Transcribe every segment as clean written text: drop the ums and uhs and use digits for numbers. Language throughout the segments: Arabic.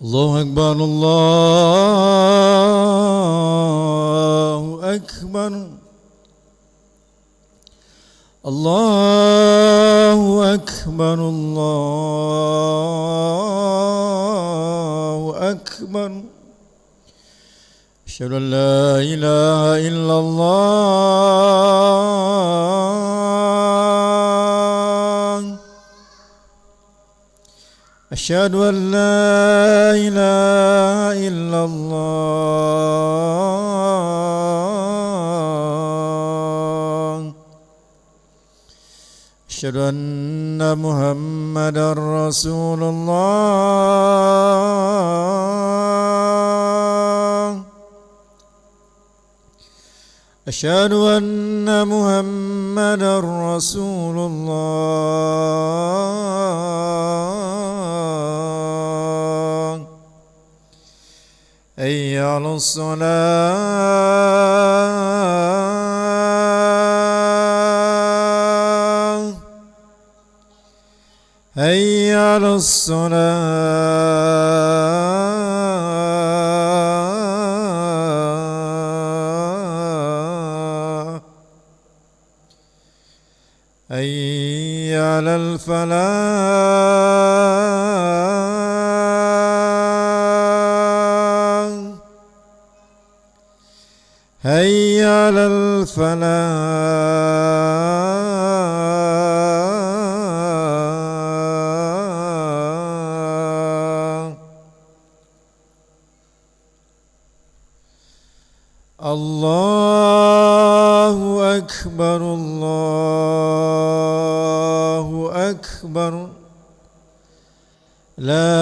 الله أكبر الله أكبر الله أكبر الله أكبر أشهد أن لا إله إلا الله أشهد أن لا إله إلا الله أشهد أن محمدا رسول الله أشهد أن محمدا رسول الله حي على الصلاة حي على الصلاة حي على الفلاح حي على الفلاح الله أكبر الله أكبر لا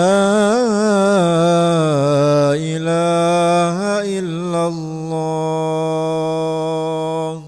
إله إلا الله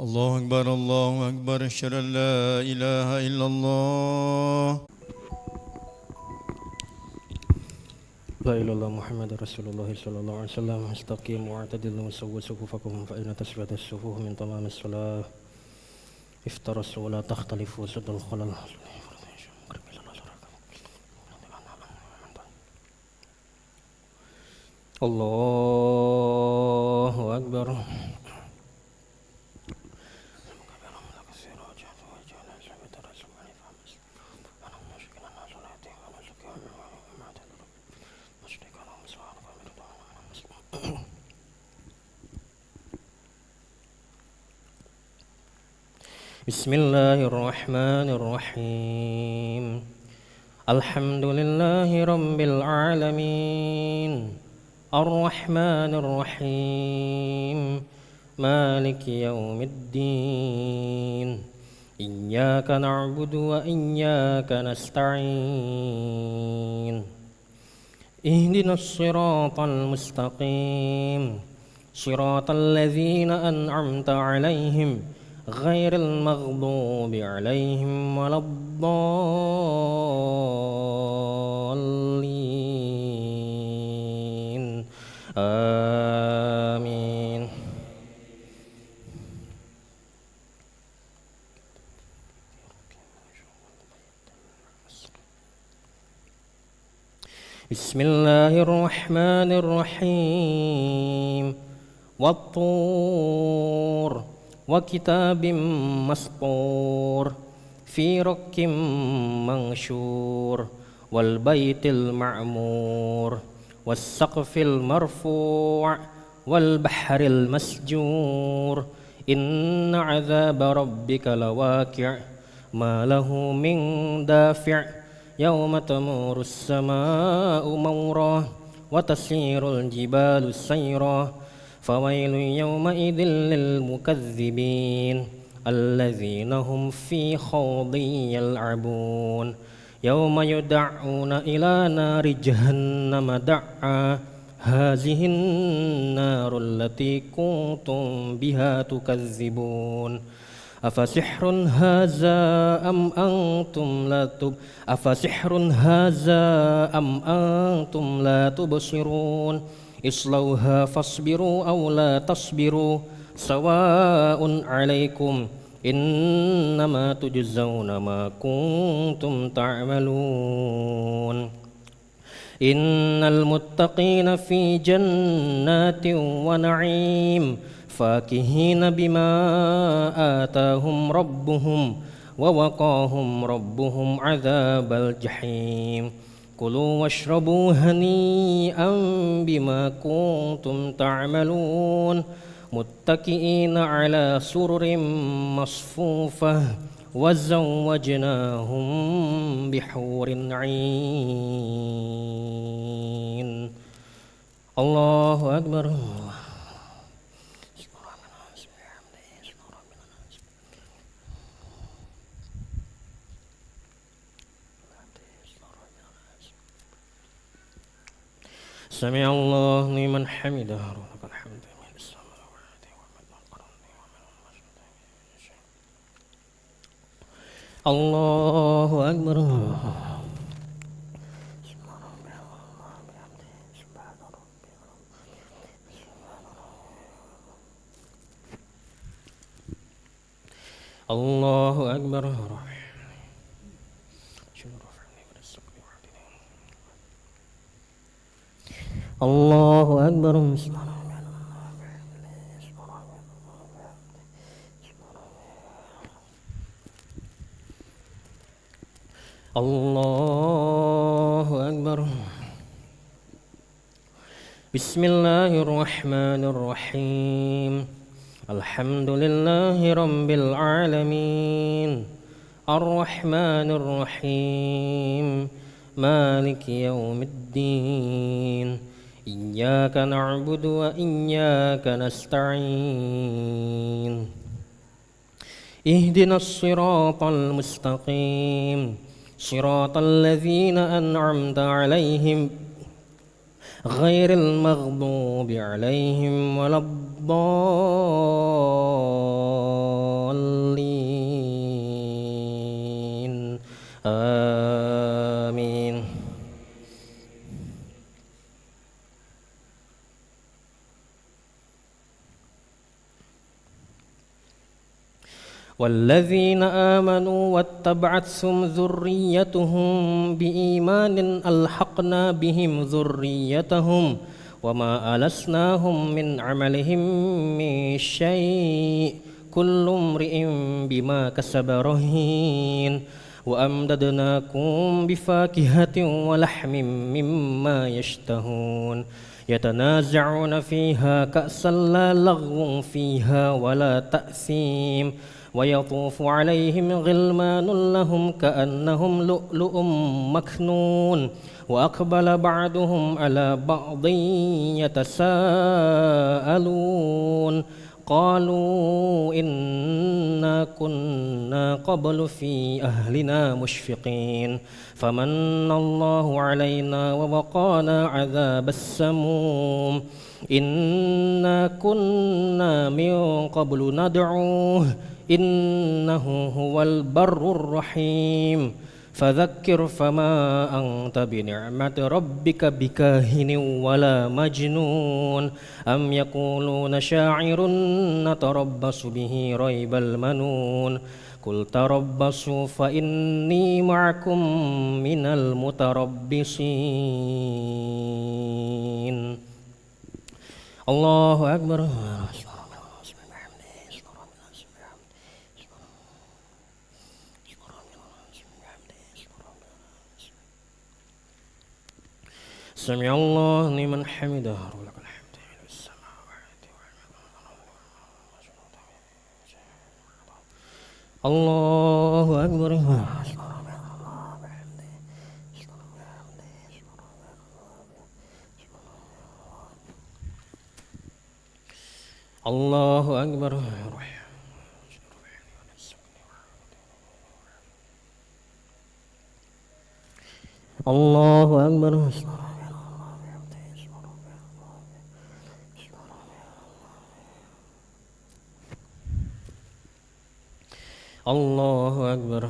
الله أكبر الله أكبر أشهد أن لا إله إلا الله لا إله إلا الله محمد رسول الله صلى الله عليه وسلم استقيموا واعتدلوا وسووا صفوفكم فإن تسوية الصفوف من تمام الصلاة افترسوا ولا تختلفوا سد الخلل الله أكبر بسم الله الرحمن الرحيم الحمد لله رب العالمين الرحمن الرحيم مالك يوم الدين إياك نعبد وإياك نستعين اهدنا الصراط المستقيم صراط الذين أنعمت عليهم غير المغضوب عليهم ولا الضالين آمين بسم الله الرحمن الرحيم والطور وكتاب مسطور في رك منشور والبيت المعمور والسقف المرفوع والبحر المسجور إن عذاب ربك لواقع ما له من دافع يوم تمور السماء مورا وتسير الجبال سيرا فويل يومئذ للمكذبين الذين هم في خوض يلعبون يوم يدعون إلى نار جهنم دعا هذه النار التي كنتم بها تكذبون أفسحر هذا أم أنتم لا تبصرون اصلوها فاصبروا أو لا تصبروا سواء عليكم إنما تجزون ما كنتم تعملون إن المتقين في جنات ونعيم فاكهين بما آتاهم ربهم ووقاهم ربهم عذاب الجحيم كلوا واشربوا هنيئا بما كنتم تعملون متكئين على سرر مصفوفة وزوجناهم بحور عين الله أكبر سمع الله لمن حمده ولك الحمد الله أكبر الله أكبر الله أكبر الله أكبر بسم الله الرحمن الرحيم الحمد لله رب العالمين الرحمن الرحيم مالك يوم الدين إياك نعبد وإياك نستعين اهدنا الصراط المستقيم صراط الذين أنعمت عليهم غير المغضوب عليهم ولا الضالين الضالين آمين. والذين آمنوا واتبعتهم ذريتهم بإيمان ألحقنا بهم ذريتهم وما ألسناهم من عملهم من شيء كل امرئ بما كسب رهين وأمددناكم بفاكهة ولحم مما يشتهون يتنازعون فيها كأسا لا لغو فيها ولا تأثيم ويطوف عليهم غلمان لهم كأنهم لؤلؤ مكنون وأقبل بعضهم على بعض يتساءلون قالوا إنا كنا قبل في أهلنا مشفقين فمن الله علينا ووقانا عذاب السموم إنا كنا من قبل ندعوه إنه هو البر الرحيم فذكر فما أنت بنعمة ربك بكاهن ولا مجنون أم يقولون شاعر نتربص به ريب المنون قل تربصوا فإني معكم من المتربصين. الله أكبر. سمع الله لمن حمده ولك الحمد في السماوات الله أكبر. الله أكبر. الله أكبر. الله أكبر.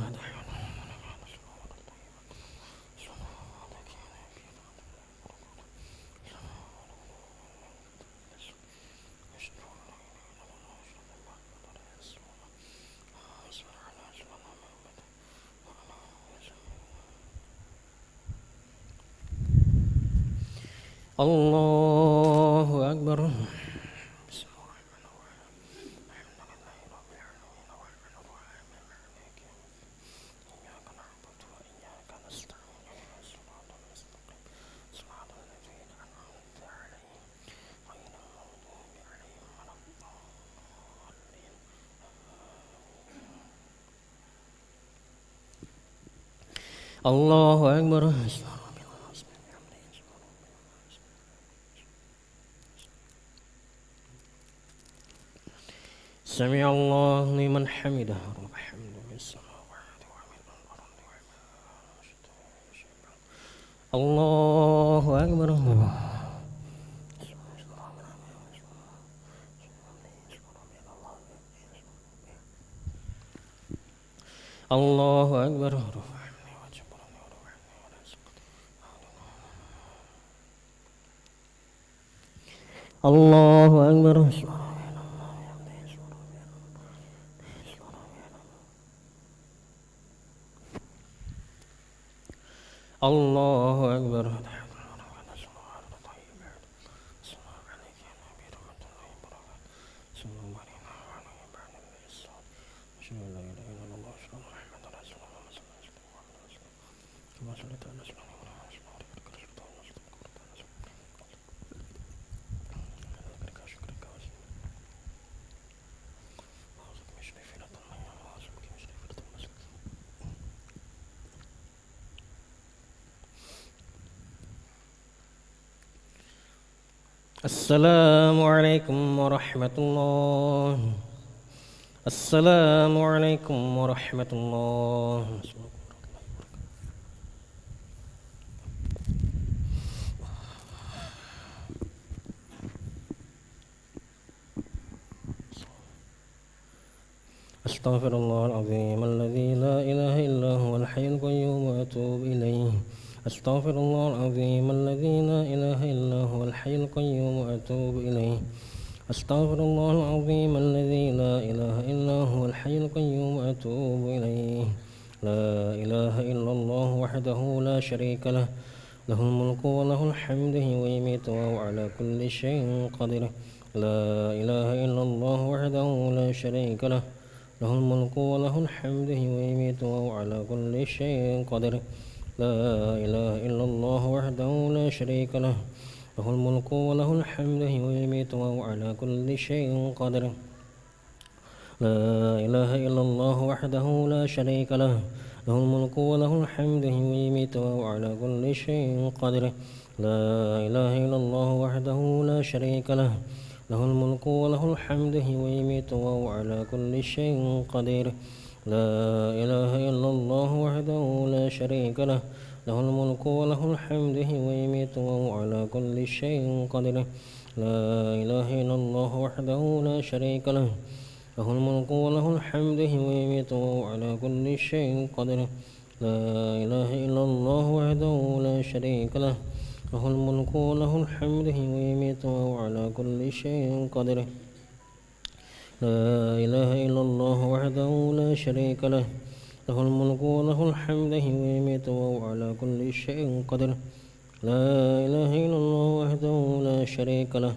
الله أكبر. الله أكبر. سمع الله لمن حمده والحمد في السماوات الله أكبر. الله أكبر. الله أكبر. الله أكبر. السلام عليكم ورحمة الله. السلام عليكم ورحمة الله. أستغفر الله العظيم الذي لا إله إلا هو الحي القيوم وأتوب إليه. أستغفر الله العظيم الذي لا إله إلا هو الحي القيوم وأتوب إليه. أستغفر الله العظيم الذي لا إله إلا هو الحي القيوم وأتوب إليه. لا إله إلا الله وحده لا شريك له، له الملك وله الحمد ويميت وهو على كل شيء قدير. لا إله إلا الله وحده لا شريك له، له الملك وله الحمد ويميت وهو على كل شيء قدير. لا إله إلا الله وحده لا شريك له، له الملك وله الحمد ويميت وهو على كل شيء قدير. لا إله إلا الله وحده لا شريك له، له الملك وله الحمد ويميت وهو على كل شيء قدير. لا إله إلا الله وحده لا شريك له، له الملك وله الحمد ويميت وهو على كل شيء قدير. لا إله إلا الله وحده لا شريك له، له الملك وله الحمد ويميت وهو على كل شيء قدير. لا إله إلا الله وحده لا شريك له، له الملك وله الحمد ويميت وهو على كل شيء قدير. لا إله إلا الله وحده لا شريك له، له الملك وله الحمد ويميت وهو على كل شيء قدير. لا إله إلا الله وحده لا شريك له، له الملك وله الحمد ويميت وهو على كل شيء قدير. لا إله إلا الله وحده لا شريك له،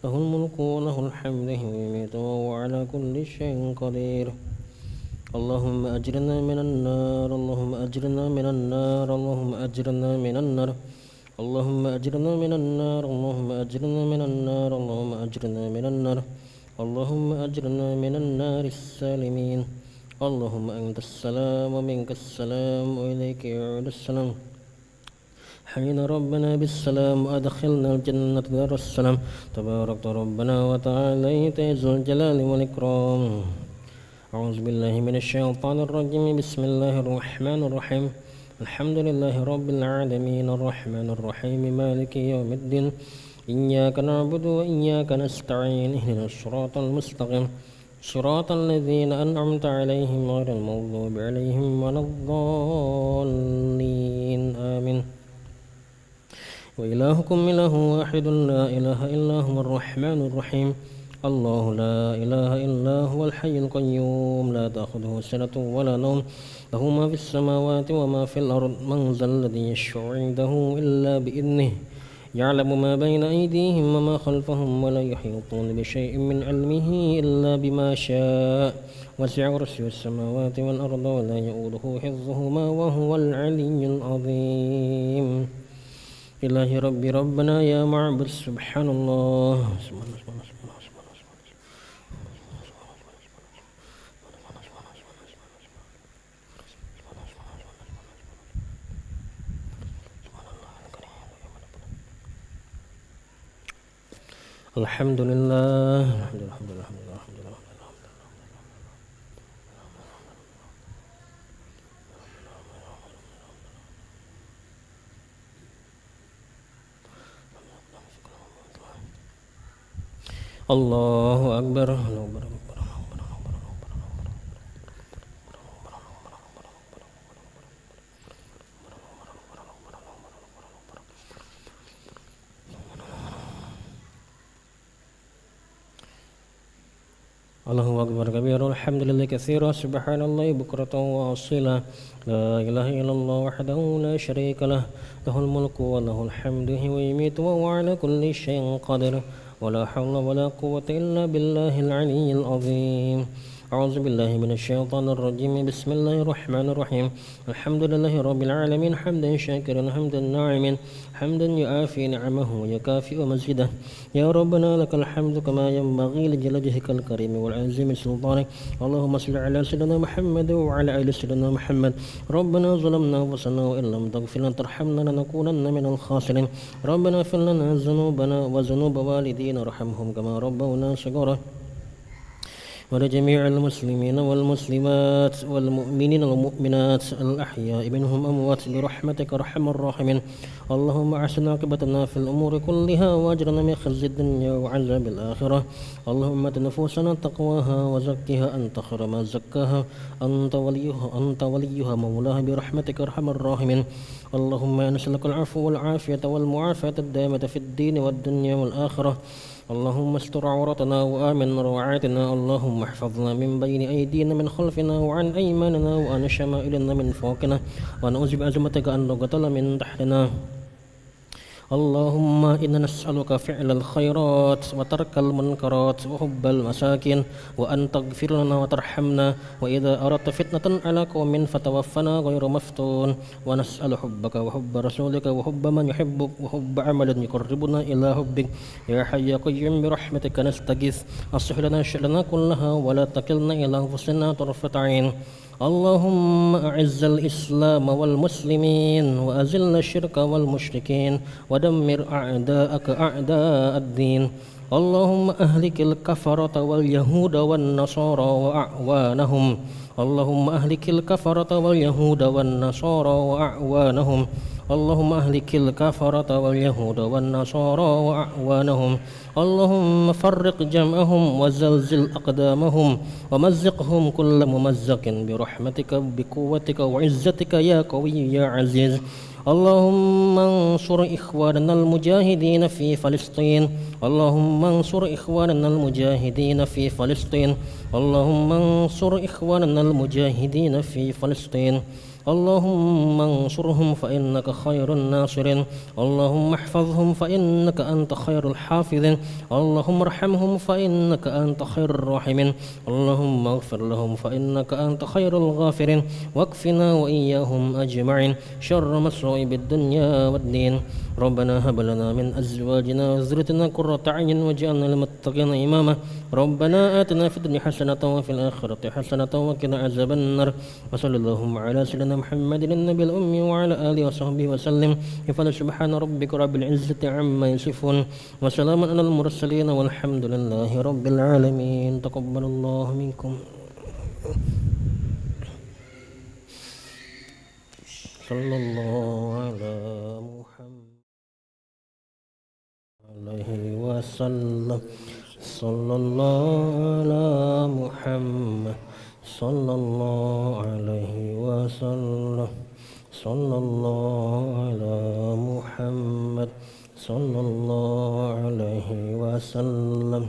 له الملك وله الحمد ويميت وهو على كل شيء قدير. اللهم أجرنا من النار، اللهم أجرنا من النار، اللهم أجرنا من النار، اللهم أجرنا من النار، اللهم أجرنا من النار، اللهم أجرنا من النار، اللهم أجرنا من النار السالمين. اللهم أنت السلام ومنك السلام وإليك يعود السلام. حين ربنا بالسلام وأدخلنا الجنة دار السلام. تباركت ربنا وتعاليت ذو الجلال والإكرام. أعوذ بالله من الشيطان الرجيم. بسم الله الرحمن الرحيم. الحمد لله رب العالمين الرحمن الرحيم مالك يوم الدين. إياك نعبد وإياك نستعين. اهدنا الصراط المستقيم، صراط الذين أنعمت عليهم غير المغضوب عليهم ولا الضالين. آمين. وإلهكم إله واحد لا إله إلا هو الرحمن الرحيم. الله لا إله إلا هو الحي القيوم لا تأخذه سنة ولا نوم، له ما في السماوات وما في الأرض. من ذا الذي يشفع عنده إلا بإذنه، يعلم ما بين أيديهم وما خلفهم ولا يحيطون بشيء من علمه إلا بما شاء. وسع كرسيه السماوات والأرض ولا يؤوده حفظهما وهو العلي العظيم. إله ربي ربنا يا معبد سبحان الله. الحمد لله. الحمد لله الحمد لله الحمد لله الحمد لله. الله أكبر. الله أكبر كبيرا الحمد لله كثيرا سبحان الله بكرة وأصيلا. لا إله إلا الله وحده لا شريك له، له الملك وله الحمد ويميت وهو على كل شيء قدير. ولا حول ولا قوة إلا بالله العلي العظيم. أعوذ بالله من الشيطان الرجيم. بسم الله الرحمن الرحيم. الحمد لله رب العالمين حمدا شاكرا حمدا ناعما حمدا يعافي نعمه ويكافئ مزيده. يا ربنا لك الحمد كما ينبغي لجلال وجهك الكريم والعظيم سلطانك. اللهم صل على سيدنا محمد وعلى آل سيدنا محمد. ربنا ظلمنا أنفسنا وإن لم تغفر لنا وترحمنا لنكونن من الخاسرين. ربنا اغفر لنا ذنوبنا وذنوب والدينا وارحمهم كما ربونا صغارا. ولجميع المسلمين والمسلمات والمؤمنين والمؤمنات الأحياء منهم أموات برحمتك أرحم الراحمين. اللهم أحسن عاقبتنا في الأمور كلها وأجرنا من خزي الدنيا وعذاب الآخرة. اللهم آت نفوسنا تقواها وزكها أنت خير من زكاها أنت وليها مولاها برحمتك أرحم الراحمين. اللهم نسألك العفو والعافية والمعافاة الدائمة في الدين والدنيا والآخرة. اللهم استر عورتنا وآمن روعاتنا. اللهم احفظنا من بين أيدينا من خلفنا وعن أيماننا وعن شمائلنا من فوقنا ونعوذ بعظمتك أن نغتال من تحتنا. اللهم إنا نسألك فعل الخيرات وترك المنكرات وحب المساكين وأن تغفر لنا وترحمنا وإذا أردت فتنة على قوم فتوفنا غير مفتون. ونسأل حبك وحب رسولك وحب من يحبك وحب عمل يقربنا إلى حبك. يا حي يا قيوم برحمتك نستغيث أصلح لنا شأننا كلها ولا تكلنا إلى أنفسنا طرفة عين. اللهم أعز الإسلام والمسلمين وأذل الشرك والمشركين ودمر أعداءك أعداء الدين. اللهم أهلك الكفرة واليهود والنصارى وأعوانهم. اللهم أهلك الكفرة واليهود والنصارى وأعوانهم. اللهم أهلك الكفرة واليهود والنصارى وأعوانهم. اللهم فرق جمعهم وزلزل أقدامهم ومزقهم كل ممزق برحمتك بقوتك وعزتك يا قوي يا عزيز. اللهم انصر إخواننا المجاهدين في فلسطين. اللهم انصر إخواننا المجاهدين في فلسطين. اللهم انصر إخواننا المجاهدين في فلسطين. اللهم انصرهم فإنك خير الناصرين. اللهم احفظهم فإنك أنت خير الحافظين. اللهم ارحمهم فإنك أنت خير الراحمين. اللهم اغفر لهم فإنك أنت خير الغافرين. واكفنا وإياهم أجمعين شر مصائب الدنيا والدين. ربنا هب لنا من أزواجنا وذريتنا قرة أعين واجعلنا للمتقين إماما. ربنا آتنا في الدنيا حسنة وفي الآخرة حسنة وقنا عذاب النار. وصلى اللهم على سيدنا محمد النبي الأمي وعلى آله وصحبه وسلم. سبحان ربك رب العزة عما يصفون وسلام على المرسلين والحمد لله رب العالمين. تقبل الله منكم. صلى الله على محمد عليه وسلم. صلى الله على محمد صلى الله عليه وسلم. صلى الله على محمد صلى الله عليه وسلم.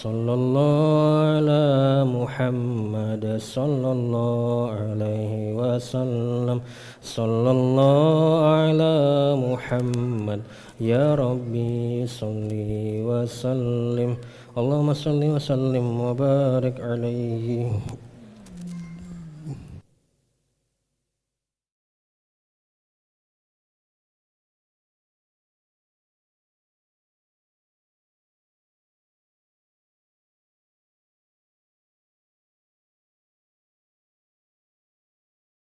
صلى الله على محمد صلى الله عليه وسلم. صلى الله على محمد يا ربي صل وسلم. اللهم صل وسلم وبارك عليه.